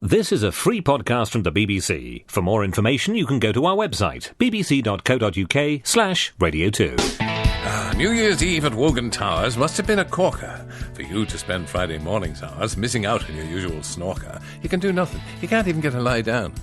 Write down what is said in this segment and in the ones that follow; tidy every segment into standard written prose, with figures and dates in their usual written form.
This is a free podcast from the BBC. For more information, you can go to our website, bbc.co.uk/Radio 2. New Year's Eve at Wogan Towers must have been a corker. For you to spend Friday morning's hours missing out on your usual snorker, you can do nothing. You can't even get a lie down.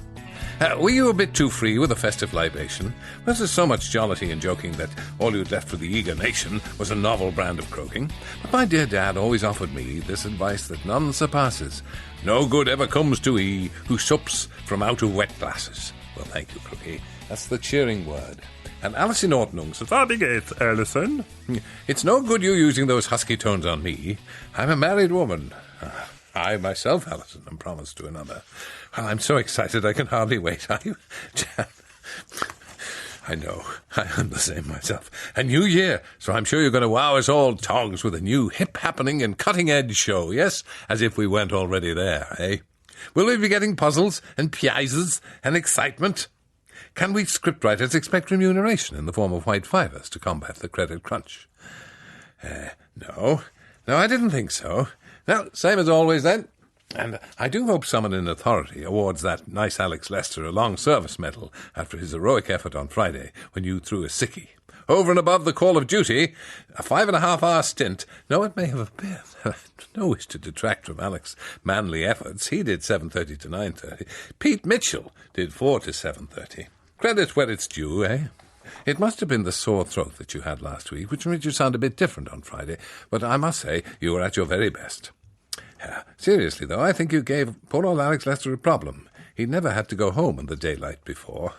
Were you a bit too free with a festive libation? Was there so much jollity and joking that all you'd left for the eager nation was a novel brand of croaking? But my dear dad always offered me this advice that none surpasses. No good ever comes to he who sups from out of wet glasses. Well, thank you, Crookie. That's the cheering word. And Alison Ortnung says, "Fardigate, Alison. It's no good you using those husky tones on me. I'm a married woman. I myself, Alison, am promised to another. Well, I'm so excited I can hardly wait. Are you, Jan? I know, I am the same myself. A new year, so I'm sure you're going to wow us all TOGs with a new hip-happening and cutting-edge show, yes? As if we weren't already there, eh? Will we be getting puzzles and pizzas and excitement? Can we scriptwriters expect remuneration in the form of white fivers to combat the credit crunch? No, I didn't think so. Now, same as always then. And I do hope someone in authority awards that nice Alex Lester a long service medal after his heroic effort on Friday when you threw a sickie. Over and above the call of duty, a 5.5-hour stint. No, it may have been. No wish to detract from Alex's manly efforts. He did 7:30 to 9:30. Pete Mitchell did 4 to 7:30. Credit where it's due, eh? It must have been the sore throat that you had last week, which made you sound a bit different on Friday, but I must say you were at your very best. Seriously, though, I think you gave poor old Alex Lester a problem. He'd never had to go home in the daylight before.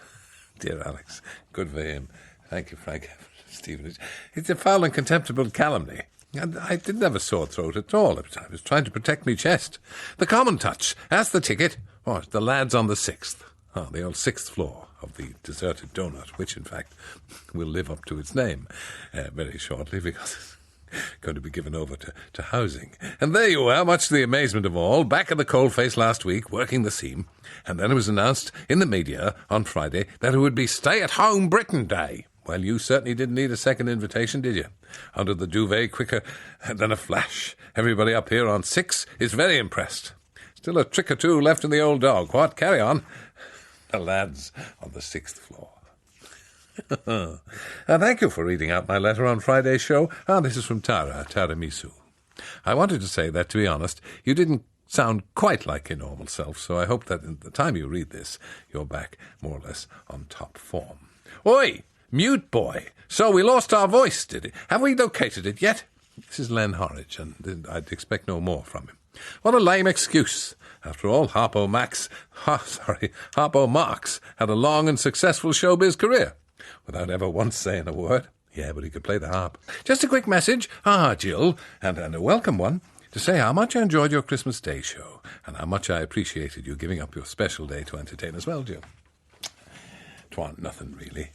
Dear Alex, good for him. Thank you, Frank. Stephen, it's a foul and contemptible calumny. And I didn't have a sore throat at all. I was trying to protect me chest. The common touch. That's the ticket. Oh, it's the lads on the 6th. Oh, the old 6th floor of the deserted donut, which, in fact, will live up to its name very shortly because it's going to be given over to housing. And there you are, much to the amazement of all, back at the coalface last week, working the seam. And then it was announced in the media on Friday that it would be Stay-at-Home Britain Day. Well, you certainly didn't need a second invitation, did you? Under the duvet quicker than a flash. Everybody up here on 6 is very impressed. Still a trick or two left in the old dog. What? Carry on. The lads on the 6th floor. Thank you for reading out my letter on Friday's show. This is from Tara Misu. I wanted to say that, to be honest, you didn't sound quite like your normal self, so I hope that at the time you read this, you're back more or less on top form. Oi, mute boy. So we lost our voice, did it? Have we located it yet? This is Len Horridge, and I'd expect no more from him. What a lame excuse. After all, Harpo Marx had a long and successful showbiz career, without ever once saying a word. Yeah, but he could play the harp. Just a quick message, Jill, and a welcome one, to say how much I enjoyed your Christmas Day show, and how much I appreciated you giving up your special day to entertain us well, Jill. 'Twan't nothing, really.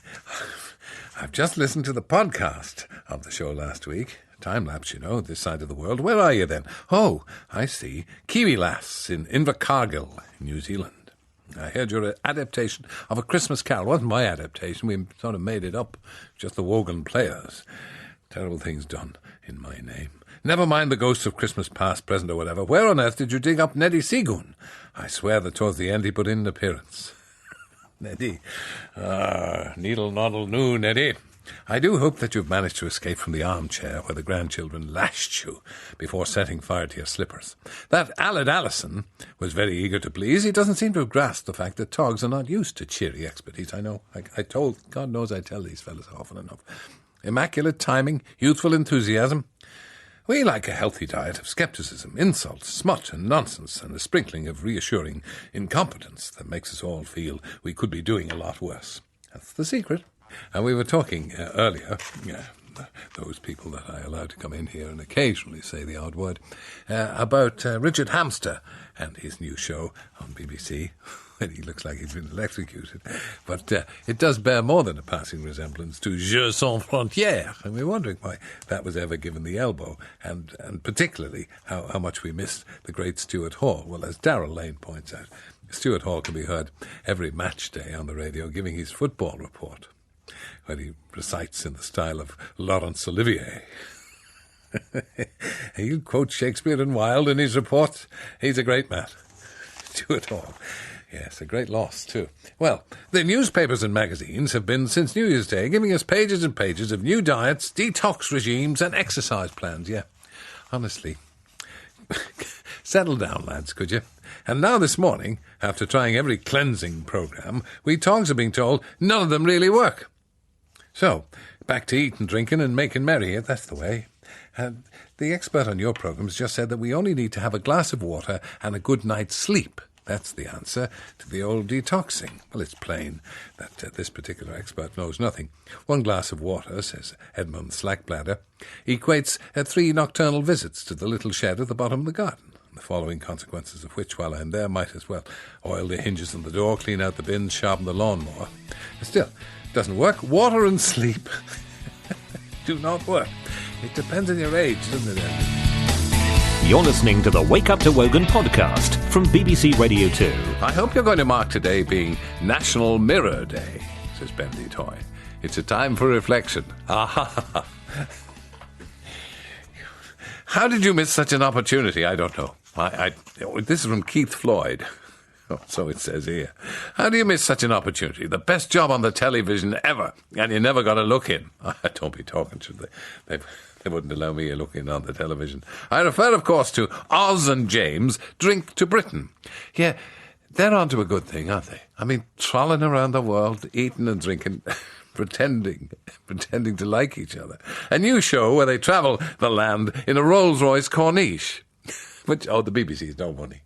I've just listened to the podcast of the show last week. Time-lapse, you know, this side of the world. Where are you then? Oh, I see. Kiwi Lass in Invercargill, New Zealand. I heard your adaptation of A Christmas Carol. It wasn't my adaptation. We sort of made it up. Just the Wogan players. Terrible things done in my name. Never mind the ghosts of Christmas past, present, or whatever. Where on earth did you dig up Neddy Seagoon? I swear that towards the end he put in an appearance. Neddy. Needle noddle noo, Neddy. I do hope that you've managed to escape from the armchair where the grandchildren lashed you before setting fire to your slippers. That Aled Allison was very eager to please. He doesn't seem to have grasped the fact that TOGs are not used to cheery expertise. I know. God knows I tell these fellas often enough. Immaculate timing, youthful enthusiasm. We like a healthy diet of scepticism, insults, smut and nonsense, and a sprinkling of reassuring incompetence that makes us all feel we could be doing a lot worse. That's the secret. And we were talking earlier, those people that I allow to come in here and occasionally say the odd word, about Richard Hamster and his new show on BBC. He looks like he's been electrocuted. But it does bear more than a passing resemblance to Jeux sans frontières. And we're wondering why that was ever given the elbow, and particularly how much we missed the great Stuart Hall. Well, as Darrell Lane points out, Stuart Hall can be heard every match day on the radio giving his football report, where he recites in the style of Laurence Olivier. He'll quote Shakespeare and Wilde in his report. He's a great man. Stuart Hall. Yes, a great loss, too. Well, the newspapers and magazines have been, since New Year's Day, giving us pages and pages of new diets, detox regimes and exercise plans. Yeah, honestly. Settle down, lads, could you? And now this morning, after trying every cleansing programme, we TOGs are being told none of them really work. So, back to eating, drinking and making merry. That's the way. The expert on your programme has just said that we only need to have a glass of water and a good night's sleep. That's the answer to the old detoxing. Well, it's plain that this particular expert knows nothing. 1 glass of water, says Edmund Slackbladder, equates 3 nocturnal visits to the little shed at the bottom of the garden. The following consequences of which, while I'm there, might as well oil the hinges on the door, clean out the bins, sharpen the lawnmower. Still, it doesn't work. Water and sleep do not work. It depends on your age, doesn't it, Andy? You're listening to the Wake Up to Wogan podcast from BBC Radio 2. I hope you're going to mark today being National Mirror Day, says Bendy Toy. It's a time for reflection. How did you miss such an opportunity? I don't know. This is from Keith Floyd. Oh, so it says here. How do you miss such an opportunity? The best job on the television ever, and you never got a look in. Don't be talking, should they? They wouldn't allow me a look in on the television. I refer, of course, to Oz and James Drink to Britain. Yeah, they're on to a good thing, aren't they? I mean, trolling around the world, eating and drinking, pretending to like each other. A new show where they travel the land in a Rolls-Royce Corniche. Which, the BBC's no money.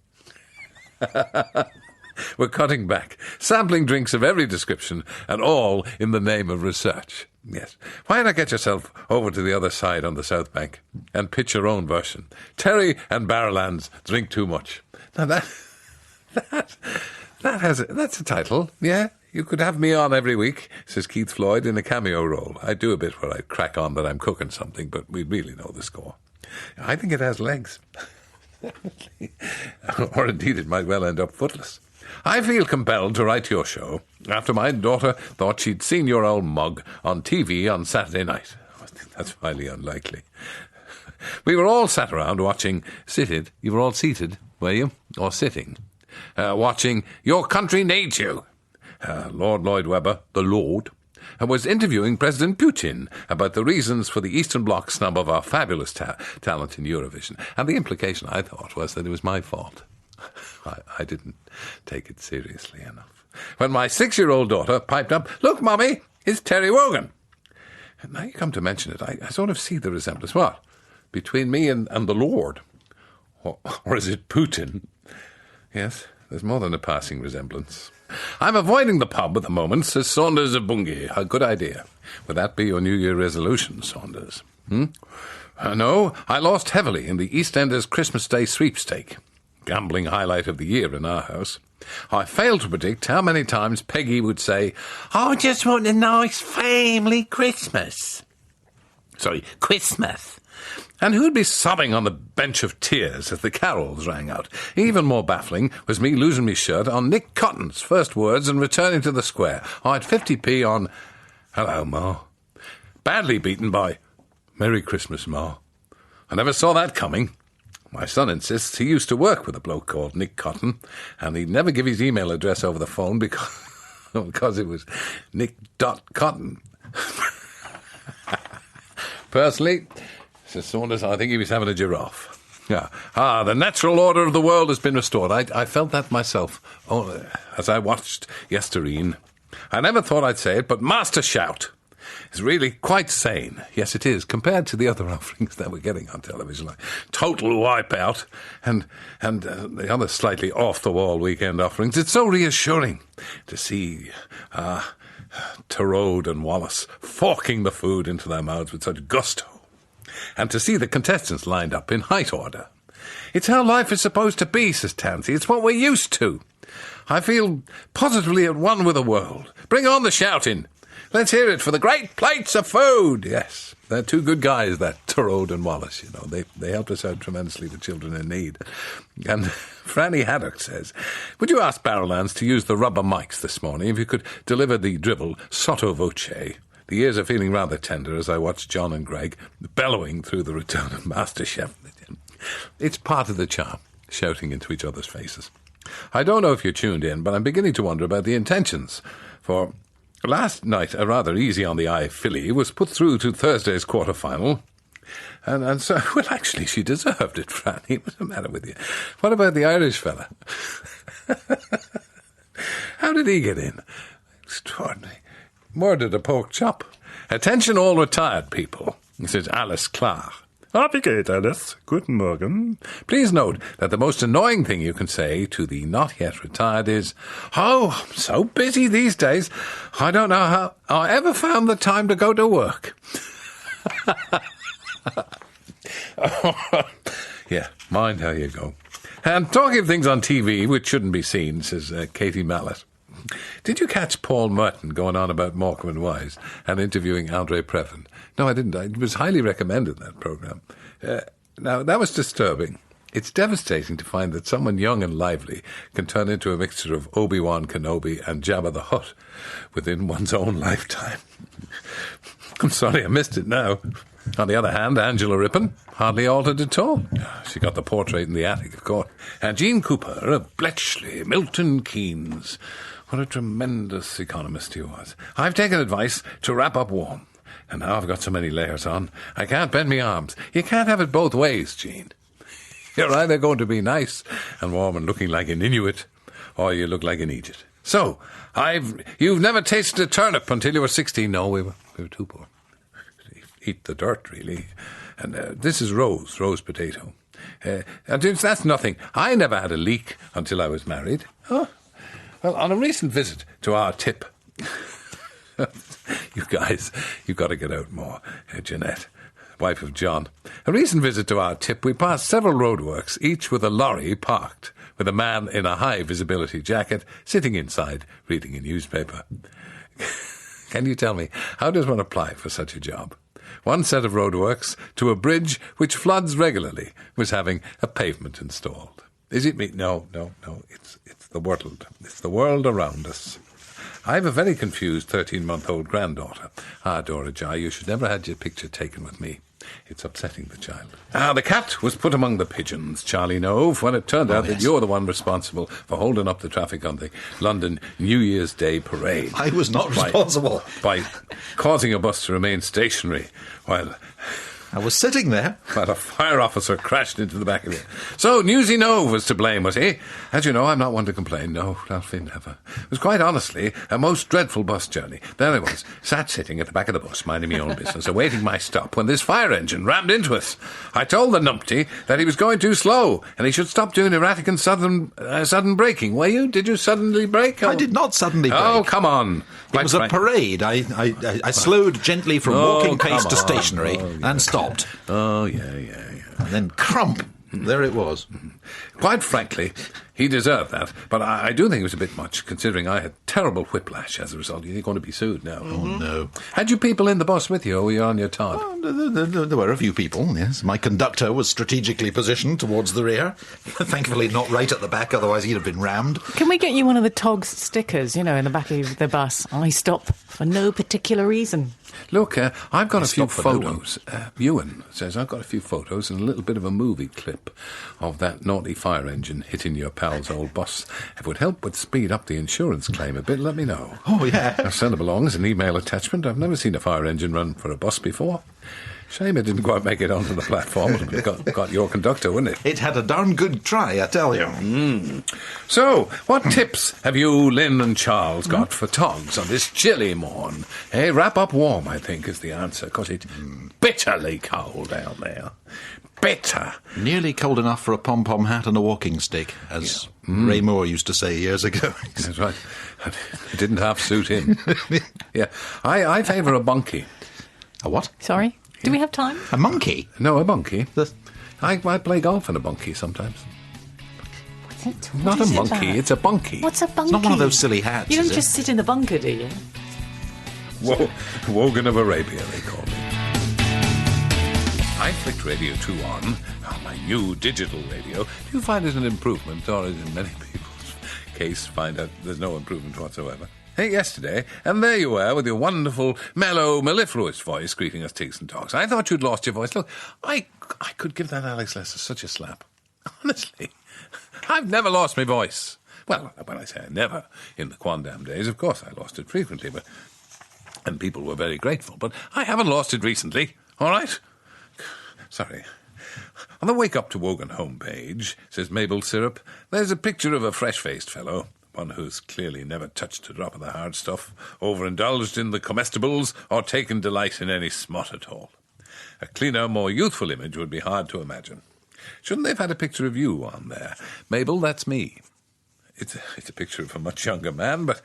We're cutting back, sampling drinks of every description, and all in the name of research. Yes. Why not get yourself over to the other side on the South Bank and pitch your own version? Terry and Barrowlands drink too much. Now that's a title, yeah? You could have me on every week, says Keith Floyd, in a cameo role. I do a bit where I crack on that I'm cooking something, but we really know the score. I think it has legs. Or indeed it might well end up footless. I feel compelled to write your show after my daughter thought she'd seen your old mug on TV on Saturday night. I think that's highly unlikely. We were all sat around watching, you were all seated, were you? Or sitting? Watching Your Country Needs You. Lord Lloyd Webber, the Lord, was interviewing President Putin about the reasons for the Eastern Bloc snub of our fabulous talent in Eurovision. And the implication, I thought, was that it was my fault. I didn't take it seriously enough. When my 6-year-old daughter piped up, "Look, Mummy, it's Terry Wogan." And now you come to mention it, I sort of see the resemblance. What? Between me and the Lord? Or is it Putin? Yes, there's more than a passing resemblance. I'm avoiding the pub at the moment, says Saunders of Bungay. A good idea. Would that be your New Year resolution, Saunders? No, I lost heavily in the EastEnders Christmas Day sweepstake. Gambling highlight of the year in our house. I failed to predict how many times Peggy would say, "I just want a nice family Christmas." Sorry, Christmas. And who'd be sobbing on the bench of tears as the carols rang out. Even more baffling was me losing my shirt on Nick Cotton's first words and returning to the square. I had 50p on "Hello, Ma." Badly beaten by "Merry Christmas, Ma." I never saw that coming. My son insists he used to work with a bloke called Nick Cotton, and he'd never give his email address over the phone because it was Nick.Cotton. Personally, says Saunders, I think he was having a giraffe. Yeah. The natural order of the world has been restored. I felt that myself as I watched yestereen. I never thought I'd say it, but Masterchef is really quite sane. Yes, it is, compared to the other offerings that we're getting on television, like Total Wipeout and the other slightly off-the-wall weekend offerings. It's so reassuring to see Tyrone and Wallace forking the food into their mouths with such gusto, and to see the contestants lined up in height order. It's how life is supposed to be, says Tansy. It's what we're used to. I feel positively at one with the world. Bring on the shouting. Let's hear it for the great plates of food. Yes, they're two good guys, that Tyrone and Wallace, you know. They helped us out tremendously with children in need. And Franny Haddock says, would you ask Barrowlands to use the rubber mics this morning if you could deliver the dribble sotto voce? The ears are feeling rather tender as I watch John and Greg bellowing through the return of Masterchef. It's part of the charm, shouting into each other's faces. I don't know if you tuned in, but I'm beginning to wonder about the intentions. For last night, a rather easy-on-the-eye filly was put through to Thursday's quarter-final. And so, well, actually, she deserved it, Franny. What's the matter with you? What about the Irish fella? How did he get in? Extraordinary. Murdered a pork chop. Attention all retired people, says Alice Clark. Abigate, Alice. Guten Morgen. Please note that the most annoying thing you can say to the not yet retired is, "Oh, I'm so busy these days, I don't know how I ever found the time to go to work." Yeah, mind how you go. And talking of things on TV which shouldn't be seen, says Katie Mallet. Did you catch Paul Merton going on about Morecambe and Wise and interviewing Andre Previn? No, I didn't. It was highly recommended, that programme. Now, that was disturbing. It's devastating to find that someone young and lively can turn into a mixture of Obi-Wan Kenobi and Jabba the Hutt within one's own lifetime. I'm sorry I missed it now. On the other hand, Angela Rippon hardly altered at all. She got the portrait in the attic, of course. And Jean Cooper of Bletchley, Milton Keynes. What a tremendous economist he was. I've taken advice to wrap up warm. And now I've got so many layers on, I can't bend my arms. You can't have it both ways, Jean. You're either going to be nice and warm and looking like an Inuit, or you look like an Egypt. So, you've never tasted a turnip until you were 16. No, we were too poor. Eat the dirt, really. And this is roast potato. And that's nothing. I never had a leak until I was married. Oh, well, on a recent visit to our tip, you guys, you've got to get out more. Jeanette, wife of John. A recent visit to our tip, we passed several roadworks, each with a lorry parked, with a man in a high-visibility jacket sitting inside reading a newspaper. Can you tell me, how does one apply for such a job? One set of roadworks to a bridge which floods regularly was having a pavement installed. Is it me? No. It's the world. It's the world around us. I have a very confused 13-month-old granddaughter. Dora Jai, you should never have had your picture taken with me. It's upsetting the child. The cat was put among the pigeons, Charlie Nove, when it turned out that you're the one responsible for holding up the traffic on the London New Year's Day parade. I was not responsible. By causing a bus to remain stationary while I was sitting there. While a fire officer crashed into the back of it. So, Newsy Nove was to blame, was he? As you know, I'm not one to complain. No, Ralphie, never. It was quite honestly a most dreadful bus journey. There I was, sat sitting at the back of the bus, minding my own business, awaiting my stop, when this fire engine rammed into us. I told the numpty that he was going too slow, and he should stop doing erratic and sudden braking. Were you? Did you suddenly brake? I did not suddenly brake. Oh, come on. It was a parade. I slowed gently from walking pace to stationary and stopped. Oh, yeah. And then crump. There it was. Quite frankly, he deserved that, but I do think it was a bit much, considering I had terrible whiplash as a result. You're going to be sued now. Oh, no. Had you people in the bus with you, or were you on your Todd? There were a few people, yes. My conductor was strategically positioned towards the rear. Thankfully not right at the back, otherwise he'd have been rammed. Can we get you one of the TOGs stickers, in the back of the bus? I stop for no particular reason. Look, I've got a few photos. Ewan says, I've got a few photos and a little bit of a movie clip of that naughty fire engine hitting your pal's old bus. If it would help but speed up the insurance claim a bit, let me know. Oh, yeah. I'll send it along as an email attachment. I've never seen a fire engine run for a bus before. Shame it didn't quite make it onto the platform. It got your conductor, wouldn't it? It had a darn good try, I tell you. So, what tips have you, Lynn and Charles, got for TOGs on this chilly morn? Hey, wrap up warm, I think, is the answer, because it's bitterly cold out there. Bitter. Nearly cold enough for a pom-pom hat and a walking stick, as Ray Moore used to say years ago. That's right. It didn't half suit him. Yeah, I favour a bunkie. A what? Sorry? Do we have time? A monkey? No, a bunkie. I play golf in a bunkie sometimes. Not a monkey, it's a bunkie. What's a bunkie? It's not one of those silly hats, You don't is it? just sit in the bunker, do you? Wogan of Arabia, they call me. I flicked Radio 2 on my new digital radio. Do you find it an improvement, or as in many people's case, find out there's no improvement whatsoever? Hey, yesterday, and there you were with your wonderful, mellow, mellifluous voice greeting us Tigs and Talks. I thought you'd lost your voice. Look, I could give that Alex Lester such a slap. Honestly. I've never lost my voice. Well, when I say I never, in the Quandam days, of course I lost it frequently, and people were very grateful, but I haven't lost it recently, all right? Sorry. On the Wake Up to Wogan homepage, says Maple Syrup, there's a picture of a fresh-faced fellow, one who's clearly never touched a drop of the hard stuff, overindulged in the comestibles, or taken delight in any smut at all. A cleaner, more youthful image would be hard to imagine. Shouldn't they have had a picture of you on there? Mabel, that's me. It's a picture of a much younger man, but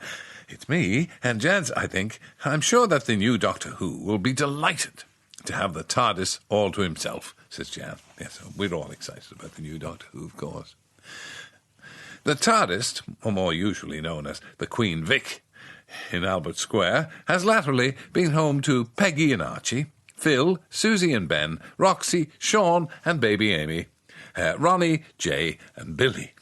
it's me, and Jans, I think. I'm sure that the new Doctor Who will be delighted to have the TARDIS all to himself, says Jan. Yes, we're all excited about the new Doctor Who, of course. The TARDIS, or more usually known as the Queen Vic, in Albert Square, has latterly been home to Peggy and Archie, Phil, Susie and Ben, Roxy, Sean and baby Amy, Ronnie, Jay and Billy.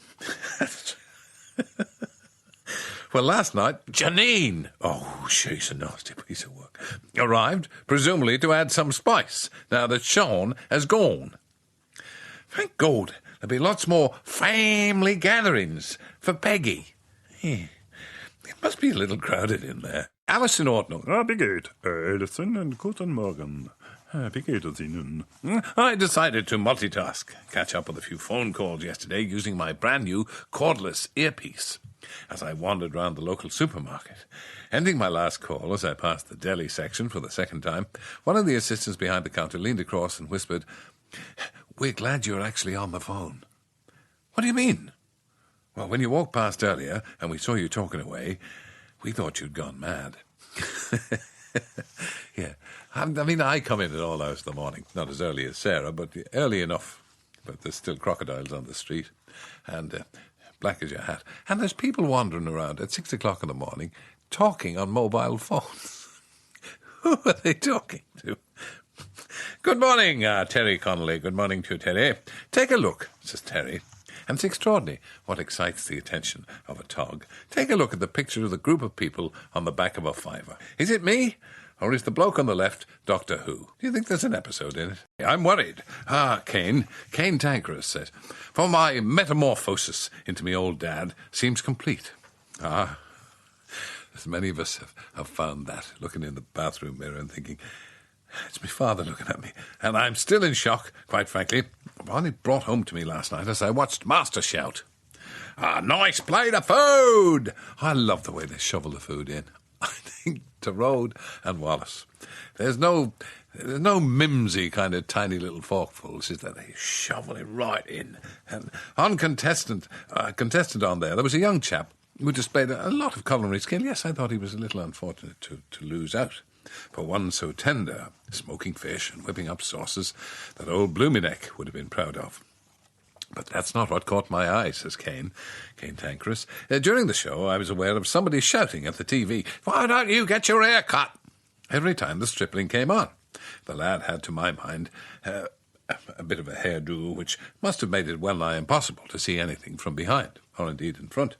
Well, last night, Janine, oh, she's a nasty piece of work, arrived, presumably to add some spice, now that Sean has gone. Thank God, there'll be lots more family gatherings for Peggy. It must be a little crowded in there. Alison Ortnell. Wie geht, Alison, and guten Morgen. Wie geht es Ihnen? I decided to multitask, catch up with a few phone calls yesterday using my brand new cordless earpiece as I wandered round the local supermarket. Ending my last call as I passed the deli section for the second time, one of the assistants behind the counter leaned across and whispered, "We're glad you're actually on the phone." "What do you mean?" "Well, when you walked past earlier and we saw you talking away, we thought you'd gone mad." Yeah. I mean, I come in at all hours of the morning, not as early as Sarah, but early enough. But there's still crocodiles on the street, and black as your hat. And there's people wandering around at 6 o'clock in the morning talking on mobile phones. Who are they talking to? "Good morning, Terry Connolly. Good morning to you, Terry. Take a look," says Terry. And it's extraordinary what excites the attention of a TOG. Take a look at the picture of the group of people on the back of a fiver. Is it me? Or is the bloke on the left Doctor Who? Do you think there's an episode in it? I'm worried. Kane Tankerous says, "For my metamorphosis into me old dad seems complete." As many of us have found that, looking in the bathroom mirror and thinking, it's my father looking at me, and I'm still in shock, quite frankly. Only brought home to me last night as I watched Masterchef. A nice plate of food! I love the way they shovel the food in. I think to Rode and Wallace, there's no mimsy kind of tiny little forkfuls, is that they shovel it right in. And on contestant on there was a young chap who displayed a lot of culinary skill. Yes, I thought he was a little unfortunate to lose out. For one so tender, smoking fish and whipping up sauces that old Bloomineck would have been proud of. But that's not what caught my eye, says Kane Tankerous. During the show, I was aware of somebody shouting at the TV, "Why don't you get your hair cut?" every time the stripling came on. The lad had, to my mind, a bit of a hairdo, which must have made it well-nigh impossible to see anything from behind, or indeed in front.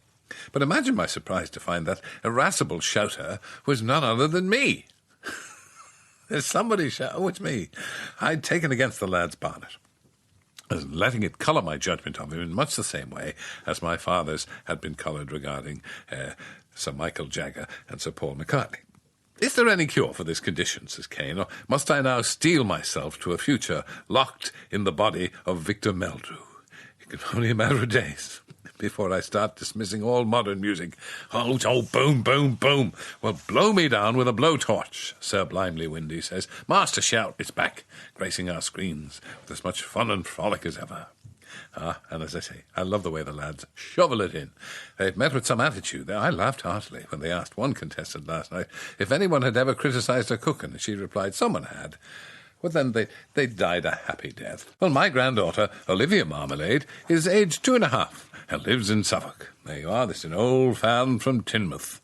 But imagine my surprise to find that irascible shouter was none other than me. There's somebody oh, it's me. I'd taken against the lad's bonnet, letting it colour my judgment of him in much the same way as my father's had been coloured regarding Sir Michael Jagger and Sir Paul McCartney. Is there any cure for this condition, says Kane, or must I now steel myself to a future locked in the body of Victor Meldrew? It can only a matter of days before I start dismissing all modern music. Oh, boom, boom, boom. Well, blow me down with a blowtorch, sublimely windy says. Masterchef is back, gracing our screens with as much fun and frolic as ever. And as I say, I love the way the lads shovel it in. They've met with some attitude there. I laughed heartily when they asked one contestant last night if anyone had ever criticised her cooking, and she replied someone had. Well, then they died a happy death. Well, my granddaughter, Olivia Marmalade, is aged 2.5 and lives in Suffolk. There you are, this is an old fan from Teignmouth.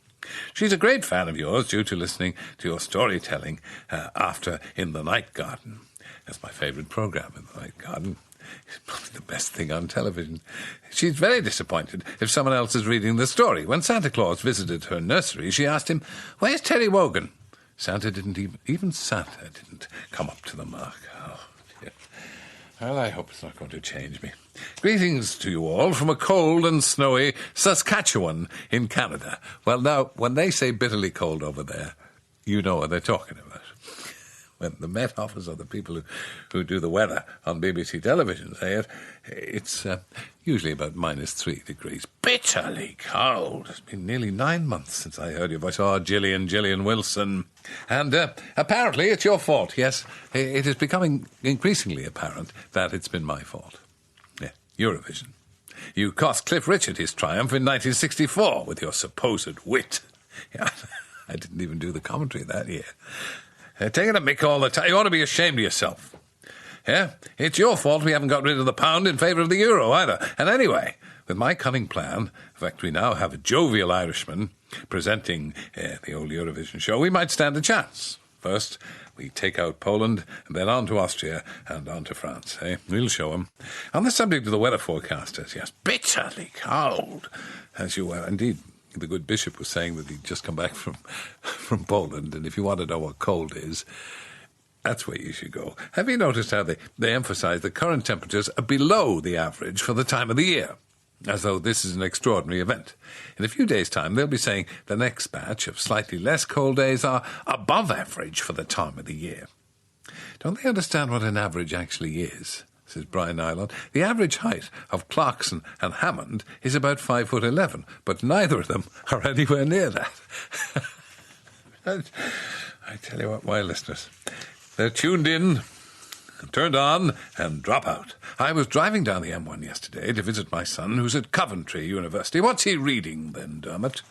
She's a great fan of yours due to listening to your storytelling after In the Night Garden. That's my favourite programme, In the Night Garden. It's probably the best thing on television. She's very disappointed if someone else is reading the story. When Santa Claus visited her nursery, she asked him, "Where's Terry Wogan?" Santa didn't even Santa didn't come up to the mark. Oh, dear. Well, I hope it's not going to change me. Greetings to you all from a cold and snowy Saskatchewan in Canada. Well, now, when they say bitterly cold over there, you know what they're talking about. When the Met Office or the people who do the weather on BBC television say it, it's usually about -3 degrees. Bitterly cold. It's been nearly 9 months since I heard your voice. Oh, Gillian Wilson. And apparently it's your fault. Yes, it is becoming increasingly apparent that it's been my fault. Yeah, Eurovision. You cost Cliff Richard his triumph in 1964 with your supposed wit. Yeah, I didn't even do the commentary that year. Taking a mick all the time. You ought to be ashamed of yourself. Yeah, it's your fault we haven't got rid of the pound in favour of the euro either. And anyway, with my cunning plan, in fact, we now have a jovial Irishman presenting the old Eurovision show, we might stand a chance. First, we take out Poland, and then on to Austria, and on to France. We'll show them. On the subject of the weather forecasters, yes, bitterly cold, as you were. Indeed, the good bishop was saying that he'd just come back from Poland, and if you want to know what cold is, that's where you should go. Have you noticed how they emphasise that current temperatures are below the average for the time of the year, as though this is an extraordinary event? In a few days' time, they'll be saying the next batch of slightly less cold days are above average for the time of the year. Don't they understand what an average actually is? Says Brian Nylon. The average height of Clarkson and Hammond is about 5'11", but neither of them are anywhere near that. I tell you what, my listeners, they're tuned in, turned on, and drop out. I was driving down the M1 yesterday to visit my son, who's at Coventry University. What's he reading, then, Dermot?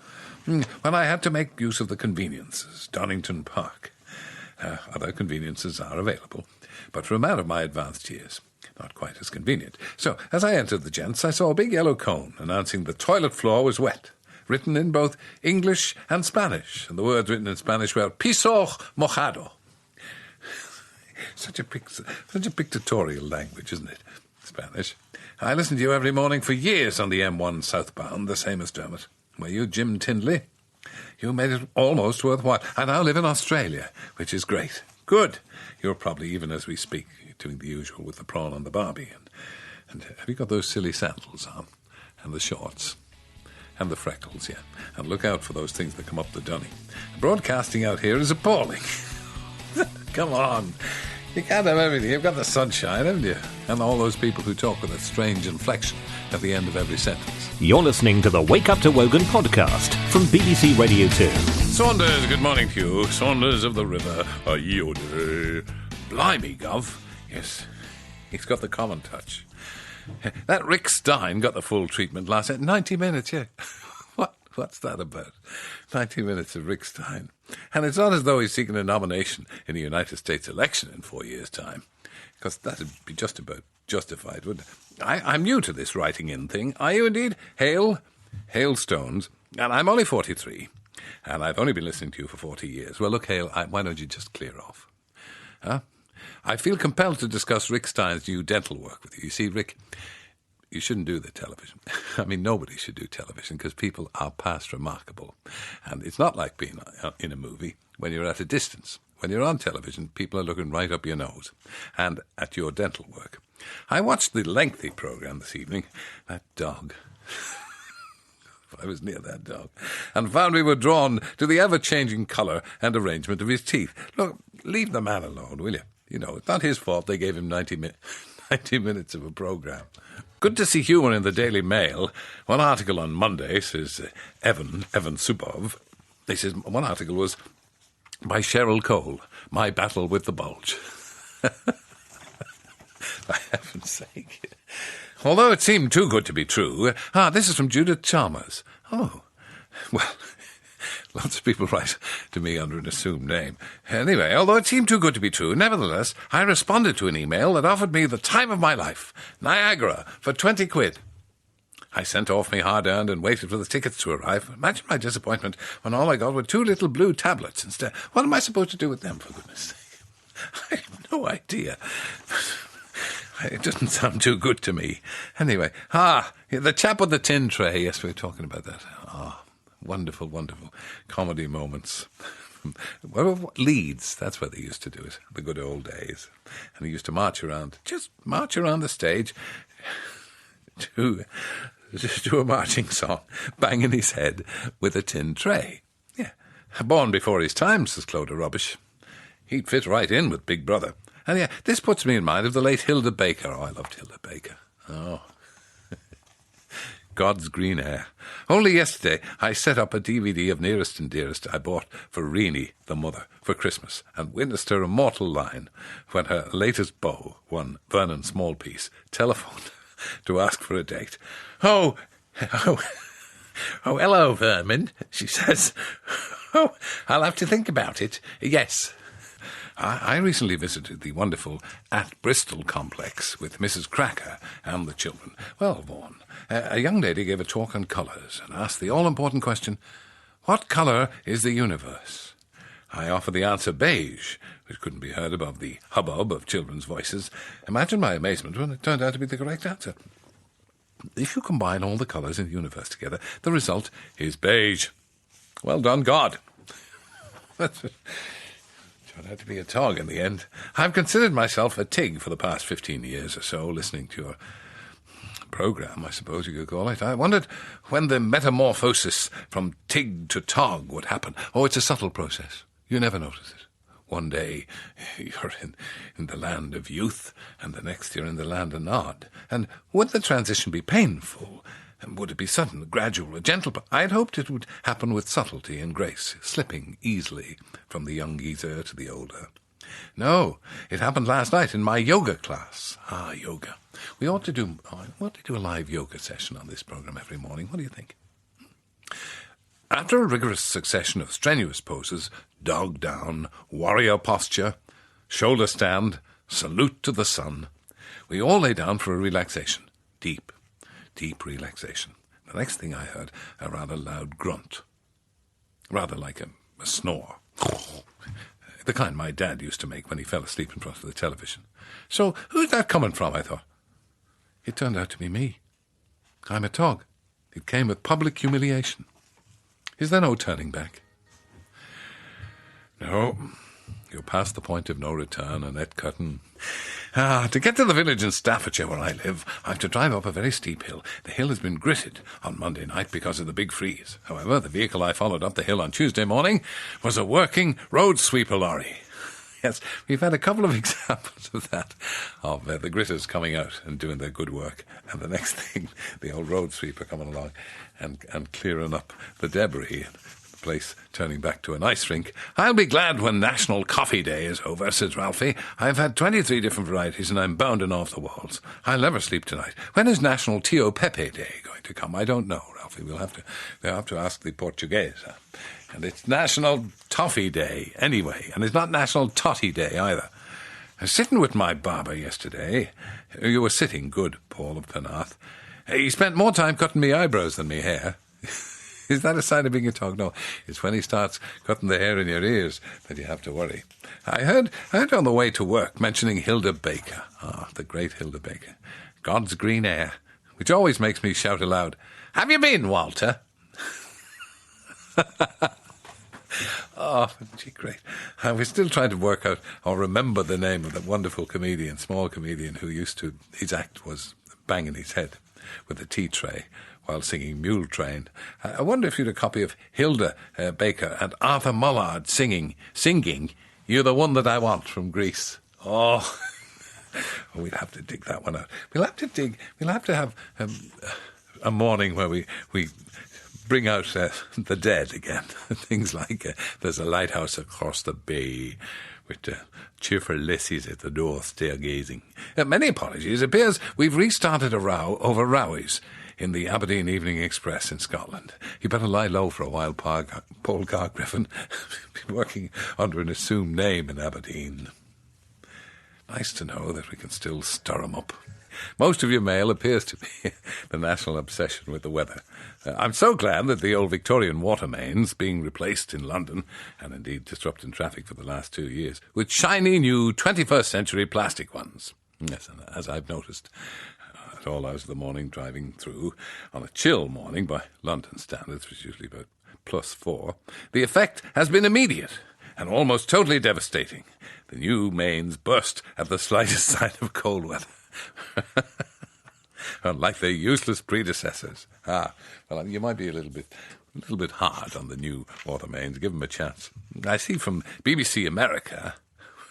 Well, I had to make use of the conveniences, Donington Park. Other conveniences are available, but for a man of my advanced years, not quite as convenient. So, as I entered the gents, I saw a big yellow cone announcing the toilet floor was wet, written in both English and Spanish, and the words written in Spanish were piso mojado. Such a pictorial language, isn't it? Spanish. I listened to you every morning for years on the M1 southbound, the same as Dermot. Were you Jim Tindley? You made it almost worthwhile. I now live in Australia, which is great. Good. You're probably, even as we speak, doing the usual with the prawn and the barbie. And have you got those silly sandals on? And the shorts? And the freckles, yeah. And look out for those things that come up the dunny. Broadcasting out here is appalling. Come on. You can't have everything. You've got the sunshine, haven't you? And all those people who talk with a strange inflection at the end of every sentence. You're listening to the Wake Up to Wogan podcast from BBC Radio 2. Saunders, good morning to you. Saunders of the River. Aye-o-day. Blimey, Gov. Yes, he's got the common touch. That Rick Stein got the full treatment last night. 90 minutes, yeah. What's that about? 90 minutes of Rick Stein. And it's not as though he's seeking a nomination in the United States election in 4 years' time, because that would be just about justified, wouldn't it? I'm new to this writing in thing. Are you indeed? Hailstones. And I'm only 43, and I've only been listening to you for 40 years. Well, look, Hale, why don't you just clear off? Huh? I feel compelled to discuss Rick Stein's new dental work with you. You see, Rick, you shouldn't do the television. I mean, nobody should do television because people are past remarkable. And it's not like being in a movie when you're at a distance. When you're on television, people are looking right up your nose and at your dental work. I watched the lengthy programme this evening. That dog. I was near that dog. And found we were drawn to the ever-changing colour and arrangement of his teeth. Look, leave the man alone, will you? You know, it's not his fault they gave him 90 minutes of a programme. Good to see humour in the Daily Mail. One article on Monday says, Evan Supov. They says one article was by Cheryl Cole, My Battle with the Bulge. For heaven's sake. Although it seemed too good to be true. This is from Judith Chalmers. Oh, well, lots of people write to me under an assumed name. Anyway, although it seemed too good to be true, nevertheless, I responded to an email that offered me the time of my life, Niagara, for 20 quid. I sent off me hard-earned and waited for the tickets to arrive. Imagine my disappointment when all I got were 2 little blue tablets instead. What am I supposed to do with them, for goodness sake? I have no idea. It doesn't sound too good to me. Anyway, the chap with the tin tray. Yes, we were talking about that. Wonderful, wonderful comedy moments. Leeds, that's where they used to do it, the good old days. And they used to march around the stage. to a marching song, banging his head with a tin tray. Yeah, born before his time, says Clodagh Rubbish. He'd fit right in with Big Brother. And yeah, this puts me in mind of the late Hilda Baker. Oh, I loved Hilda Baker. Oh, God's green hair. Only yesterday I set up a DVD of Nearest and Dearest I bought for Reenie, the mother, for Christmas, and witnessed her immortal line when her latest beau, one Vernon Smallpiece, telephoned to ask for a date. Oh, hello, Vermin, she says. Oh, I'll have to think about it. Yes. I recently visited the wonderful At Bristol complex with Mrs. Cracker and the children. Well, Vaughan, a young lady gave a talk on colours and asked the all-important question, what colour is the universe? I offered the answer beige, which couldn't be heard above the hubbub of children's voices. Imagine my amazement when it turned out to be the correct answer. If you combine all the colours in the universe together, the result is beige. Well done, God. Turned out to be a TOG in the end. I've considered myself a TIG for the past 15 years or so, listening to your programme, I suppose you could call it. I wondered when the metamorphosis from TIG to TOG would happen. Oh, it's a subtle process. You never notice it. One day you're in the land of youth, and the next you're in the land of nod. And would the transition be painful? And would it be sudden, gradual, a gentle? I'd hoped it would happen with subtlety and grace, slipping easily from the young geezer to the older. No, it happened last night in my yoga class. Ah, yoga. We ought to do a live yoga session on this programme every morning. What do you think? After a rigorous succession of strenuous poses, dog down, warrior posture, shoulder stand, salute to the sun, we all lay down for a relaxation. Deep relaxation. The next thing I heard, a rather loud grunt. Rather like a snore. The kind my dad used to make when he fell asleep in front of the television. So, who's that coming from, I thought. It turned out to be me. I'm a TOG. It came with public humiliation. Is there no turning back? No. You're past the point of no return, Annette Curtin. To get to the village in Staffordshire where I live, I have to drive up a very steep hill. The hill has been gritted on Monday night because of the big freeze. However, the vehicle I followed up the hill on Tuesday morning was a working road sweeper lorry. Yes, we've had a couple of examples of that, of the gritters coming out and doing their good work, and the next thing, the old road sweeper coming along and clearing up the debris, and the place turning back to an ice rink. I'll be glad when National Coffee Day is over, says Ralphie. I've had 23 different varieties and I'm bounding off the walls. I'll never sleep tonight. When is National Tio Pepe Day going to come? I don't know, Ralphie. We'll have to ask the Portuguese. And it's National Toffee Day anyway, and it's not National Totty Day either. I was sitting with my barber yesterday. You were sitting, good, Paul of Penarth. He spent more time cutting me eyebrows than me hair. Is that a sign of being a TOG? No, it's when he starts cutting the hair in your ears that you have to worry. I heard on the way to work mentioning Hilda Baker. The great Hilda Baker. God's green hair, which always makes me shout aloud, have you been, Walter? Oh, gee, great. I was still trying to work out or remember the name of that wonderful comedian, small comedian, who his act was banging his head with a tea tray while singing Mule Train. I wonder if you'd a copy of Hilda Baker and Arthur Mullard singing You're the One That I Want from Greece. Oh, we'd have to dig that one out. We'll have to have a morning where we bring out the dead again. Things like there's a lighthouse across the bay with cheerful lassies at the door stargazing. Many apologies. It appears we've restarted a row over Rowies in the Aberdeen Evening Express in Scotland. You better lie low for a while, Paul Gargriffin. Been working under an assumed name in Aberdeen. Nice to know that we can still stir 'em up. Most of your mail appears to be the national obsession with the weather. I'm so glad that the old Victorian water mains being replaced in London, and indeed disrupting traffic for the last 2 years, with shiny new 21st century plastic ones. Yes, and as I've noticed at all hours of the morning driving through on a chill morning by London standards, which is usually about +4, the effect has been immediate and almost totally devastating. The new mains burst at the slightest sign of cold weather. unlike their useless predecessors. Well, you might be a little bit hard on the new Authormains. Give them a chance. I see from BBC America,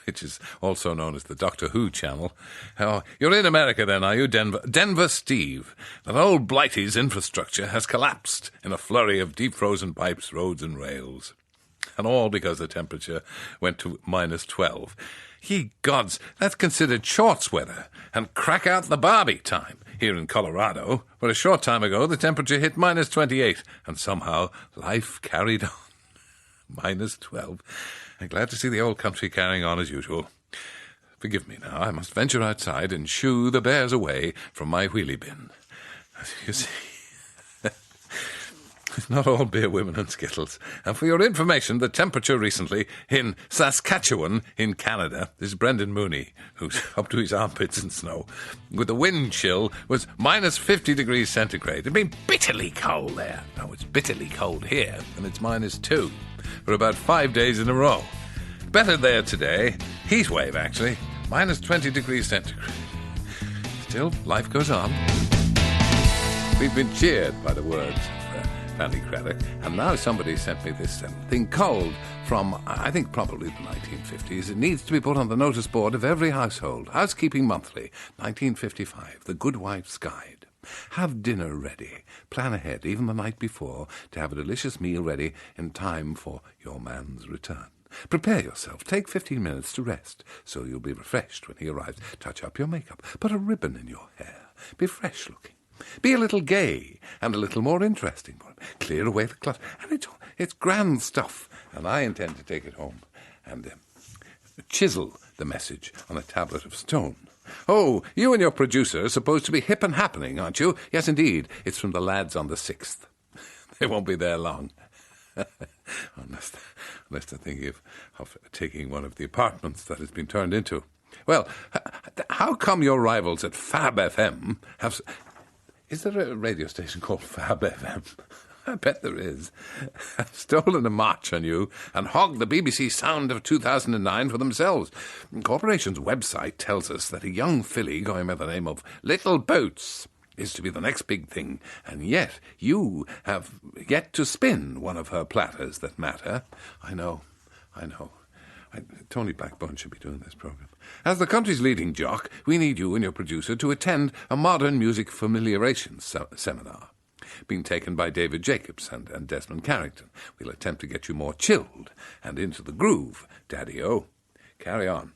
which is also known as the Doctor Who channel. Oh, you're in America then, are you, Denver? Denver Steve. That old Blighty's infrastructure has collapsed in a flurry of deep-frozen pipes, roads and rails. And all because the temperature went to -12. Ye gods, that's considered shorts weather and crack out the Barbie time here in Colorado, where a short time ago the temperature hit -28, and somehow life carried on. -12. I'm glad to see the old country carrying on as usual. Forgive me now, I must venture outside and shoo the bears away from my wheelie bin. As you see, it's not all beer, women and skittles. And for your information, the temperature recently in Saskatchewan in Canada, this is Brendan Mooney, who's up to his armpits in snow, with the wind chill, was -50 degrees centigrade. It'd been bitterly cold there. Now it's bitterly cold here, and it's -2 for about 5 days in a row. Better there today. Heat wave, actually. -20 degrees centigrade. Still, life goes on. We've been cheered by the words of Fanny Craddock, and now somebody sent me this thing cold from, I think, probably the 1950s. It needs to be put on the notice board of every household. Housekeeping Monthly, 1955, The Good Wife's Guide. Have dinner ready. Plan ahead, even the night before, to have a delicious meal ready in time for your man's return. Prepare yourself. Take 15 minutes to rest, so you'll be refreshed when he arrives. Touch up your makeup. Put a ribbon in your hair. Be fresh-looking. Be a little gay and a little more interesting for him. Clear away the clutter. And it's grand stuff. And I intend to take it home and chisel the message on a tablet of stone. Oh, you and your producer are supposed to be hip and happening, aren't you? Yes, indeed. It's from the lads on the 6th. They won't be there long. Unless they're thinking of taking one of the apartments that has been turned into. Well, how come your rivals at Fab FM have... Is there a radio station called Fab FM? I bet there is. Have stolen a march on you and hogged the BBC sound of 2009 for themselves. The corporation's website tells us that a young filly going by the name of Little Boots is to be the next big thing, and yet you have yet to spin one of her platters that matter. I know. Tony Blackburn should be doing this programme. As the country's leading jock, we need you and your producer to attend a modern music familiaration seminar, being taken by David Jacobs and Desmond Carrington. We'll attempt to get you more chilled and into the groove, Daddy-O. Carry on.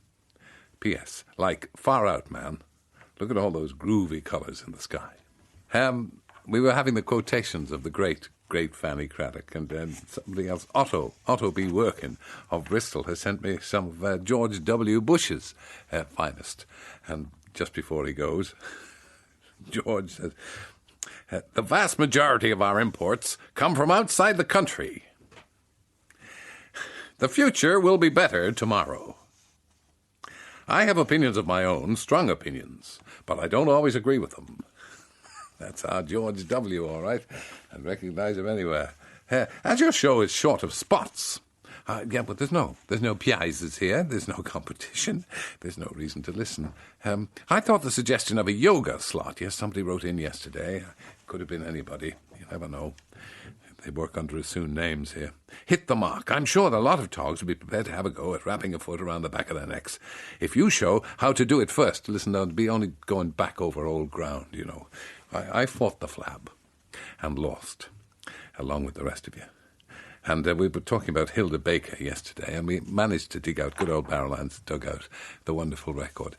P.S. Like Far Out Man, look at all those groovy colours in the sky. We were having the quotations of the great Fanny Craddock, and somebody else, Otto B. Workin of Bristol, has sent me some of George W. Bush's finest. And just before he goes, George says, the vast majority of our imports come from outside the country. The future will be better tomorrow. I have opinions of my own, strong opinions, but I don't always agree with them. That's our George W., all right. I'd recognise him anywhere. As your show is short of spots, but there's no prizes here. There's no competition. There's no reason to listen. I thought the suggestion of a yoga slot. Yes, somebody wrote in yesterday. Could have been anybody. You never know. They work under assumed names here. Hit the mark. I'm sure that a lot of TOGs would be prepared to have a go at wrapping a foot around the back of their necks. If you show how to do it first, listen, don't be only going back over old ground, you know. I fought the flab and lost, along with the rest of you. And we were talking about Hilda Baker yesterday, and we managed to dig out, good old Barrowlands dug out the wonderful record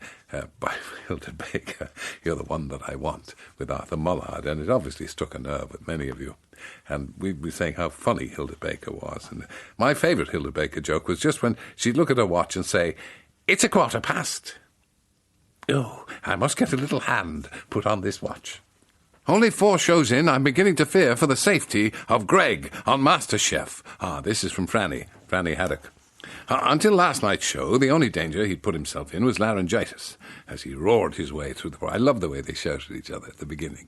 by Hilda Baker, You're the One That I Want, with Arthur Mullard, and it obviously struck a nerve with many of you. And we were saying how funny Hilda Baker was. And my favourite Hilda Baker joke was just when she'd look at her watch and say, "It's 1:15. Oh, I must get a little hand put on this watch. Only 4 shows in, I'm beginning to fear for the safety of Greg on Masterchef." This is from Franny Haddock. Until last night's show, the only danger he'd put himself in was laryngitis, as he roared his way through the... I love the way they shouted at each other at the beginning.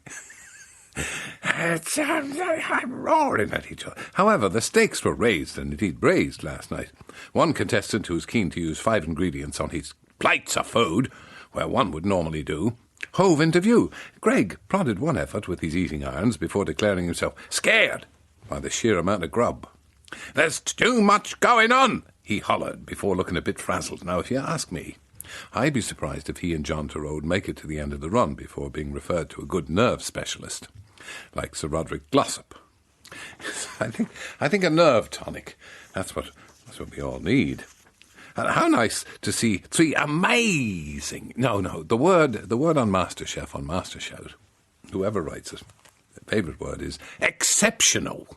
I'm roaring at each other. However, the stakes were raised, and indeed raised last night. One contestant who was keen to use 5 ingredients on his plates of food, where one would normally do, hove into view. Greg prodded one effort with his eating irons before declaring himself scared by the sheer amount of grub. "There's too much going on," he hollered before looking a bit frazzled. Now, if you ask me, I'd be surprised if he and John Turode make it to the end of the run before being referred to a good nerve specialist, like Sir Roderick Glossop. I think a nerve tonic. That's what we all need. And how nice to see three amazing... No, the word on Masterchef, whoever writes it, the favourite word is exceptional.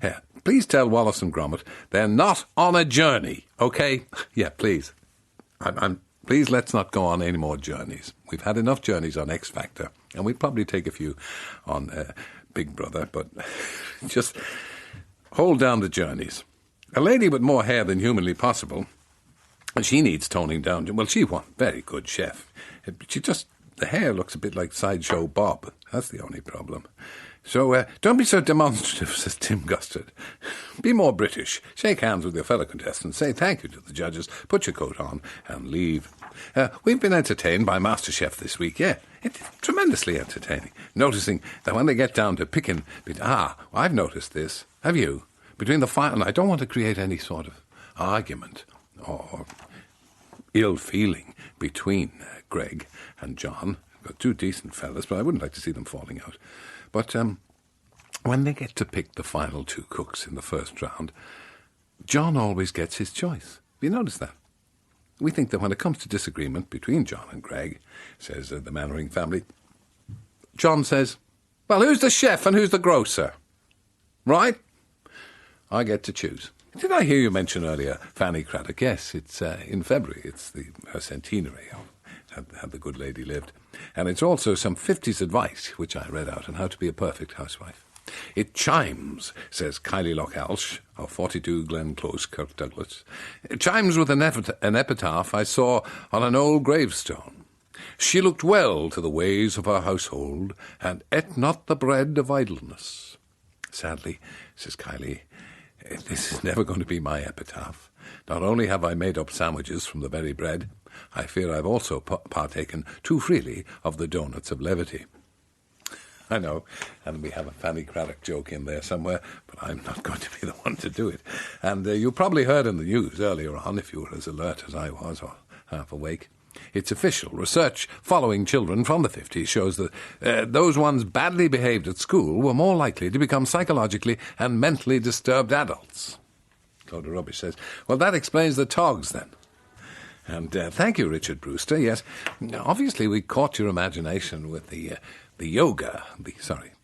Yeah, please tell Wallace and Gromit they're not on a journey, okay? Yeah, please. Please let's not go on any more journeys. We've had enough journeys on X Factor, and we'd probably take a few on Big Brother, but just hold down the journeys. A lady with more hair than humanly possible, she needs toning down. Well, she won. Very good chef. The hair looks a bit like Sideshow Bob. That's the only problem. So don't be so demonstrative, says Tim Gustard. Be more British. Shake hands with your fellow contestants. Say thank you to the judges. Put your coat on and leave. We've been entertained by Masterchef this week, yeah. It's tremendously entertaining. Noticing that when they get down to picking... I've noticed this. Have you? Between the final... I don't want to create any sort of argument or ill feeling between Greg and John. They're two decent fellas, but I wouldn't like to see them falling out. But when they get to pick the final two cooks in the first round, John always gets his choice. Have you noticed that? We think that when it comes to disagreement between John and Greg, says the Mannering family, John says, well, who's the chef and who's the grocer? Right? I get to choose. Did I hear you mention earlier Fanny Craddock? Yes, it's in February. It's her centenary of had the good lady lived. And it's also some 50s advice, which I read out, on how to be a perfect housewife. It chimes, says Kylie Lochalsh of 42 Glen Close, Kirk Douglas. It chimes with an epitaph I saw on an old gravestone. She looked well to the ways of her household, and ate not the bread of idleness. Sadly, says Kylie, this is never going to be my epitaph. Not only have I made up sandwiches from the very bread, I fear I've also partaken too freely of the donuts of levity. I know, and we have a Fanny Craddock joke in there somewhere, but I'm not going to be the one to do it. And you probably heard in the news earlier on, if you were as alert as I was, or half awake, it's official. Research following children from the 50s shows that those ones badly behaved at school were more likely to become psychologically and mentally disturbed adults. Load of rubbish says, well, that explains the TOGs then. And thank you, Richard Brewster. Yes, obviously we caught your imagination with the yoga,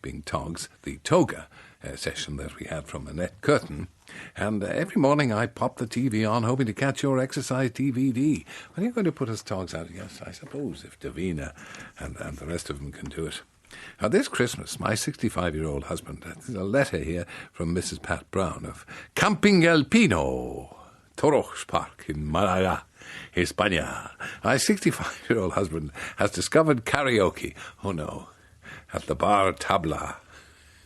being TOGs, the toga session that we had from Annette Curtin. And every morning I pop the TV on, hoping to catch your exercise DVD. When are you going to put us TOGs out? Yes, I suppose if Davina and the rest of them can do it. Now, this Christmas, my 65-year-old husband, there's a letter here from Mrs. Pat Brown of Camping El Pino, Torrox Park in Malaga, España. My 65-year-old husband has discovered karaoke, oh no, at the bar Tabla,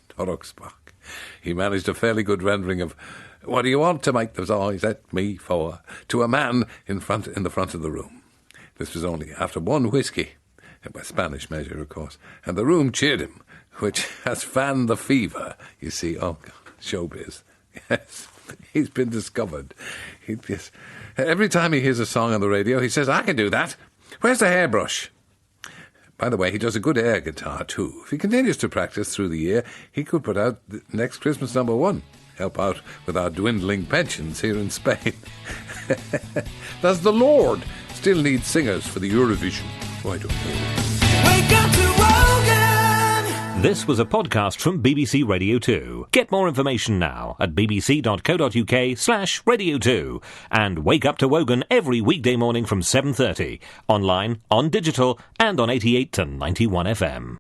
Torrox Park. He managed a fairly good rendering of "What do you want to make the eyes at me for?" to a man in the front of the room. This was only after one whiskey, by Spanish measure, of course, and the room cheered him, which has fanned the fever. You see, oh God, showbiz. Yes, he's been discovered. Every time he hears a song on the radio, he says, "I can do that. Where's the hairbrush?" By the way, he does a good air guitar too. If he continues to practice through the year, he could put out the next Christmas #1. Help out with our dwindling pensions here in Spain. Does the Lord still need singers for the Eurovision? Oh, I don't know. Wake up to Wogan! This was a podcast from BBC Radio 2. Get more information now at bbc.co.uk/Radio 2 and wake up to Wogan every weekday morning from 7:30. Online, on digital and on 88 to 91 FM.